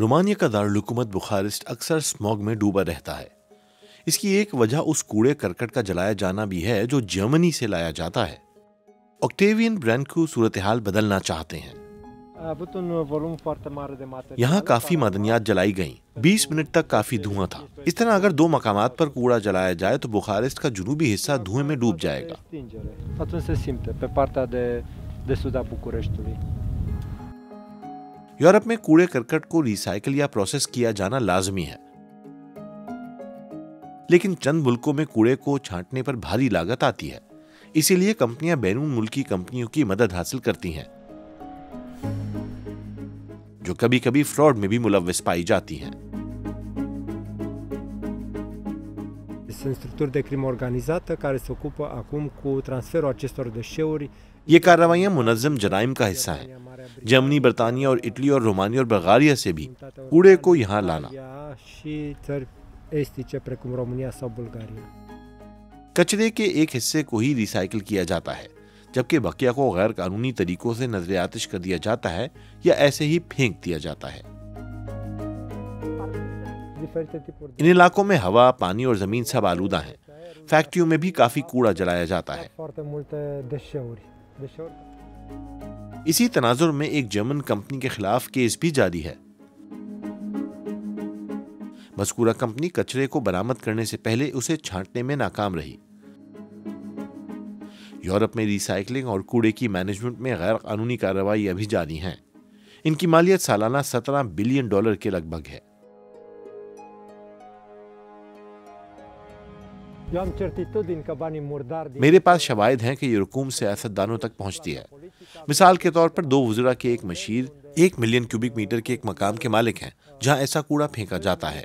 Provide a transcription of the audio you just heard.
Romania का दारुल-हुकूमत Bucharest अक्सर smog में डूबा रहता है। इसकी एक वजह उस कूड़े करकट का जलाया जाना भी है जो जर्मनी से लाया जाता है। ऑक्टेवियन ब्रेनकू सूरत हाल बदलना चाहते हैं। यहाँ काफी मादनियात जलाई गईं। 20 मिनट तक काफी धुआं था। इस तरह अगर 2 मकामात पर कूड़ा जलाया जाए तो बुखारेस्ट का जुनूबी हिस्सा धुएं में डूब जाएगा। यूरोप में कूड़े करकट को रिसाइकिल या प्रोसेस किया जाना लाजमी है, लेकिन चंद मुल्कों में कूड़े को छांटने पर भारी लागत आती है। इसीलिए कंपनियां बैरून मुल्की कंपनियों की मदद हासिल करती हैं, जो कभी कभी फ्रॉड में भी मुलव्वस पाई जाती हैं। ये कार्रवाइयां मुनज़्ज़म जराइम का हिस्सा हैं। जर्मनी, बरतानिया और इटली और रोमानिया और बल्गारिया से भी कूड़े को यहाँ लाना। कचरे के एक हिस्से को ही रिसाइकिल किया जाता है, जबकि बकिया को गैर कानूनी तरीकों से नजर आतिश कर दिया जाता है या ऐसे ही फेंक दिया जाता है। इन इलाकों में हवा, पानी और जमीन सब आलूदा हैं। फैक्ट्रियों में भी काफी कूड़ा जलाया जाता है। इसी तनाजुर में एक जर्मन कंपनी के खिलाफ केस भी जारी है। मज़कूरा कंपनी कचरे को बरामद करने से पहले उसे छांटने में नाकाम रही। यूरोप में रिसाइकलिंग और कूड़े की मैनेजमेंट में गैर कानूनी कार्रवाई अभी जारी हैं। इनकी मालियत सालाना $17 बिलियन के लगभग है। मेरे पास शवाहिद हैं कि ये रकूम सियासतदानों तक पहुंचती है। मिसाल के तौर पर 2 वज़रा के एक मशीर 1 मिलियन क्यूबिक मीटर के एक मकाम के मालिक हैं, जहां ऐसा कूड़ा फेंका जाता है।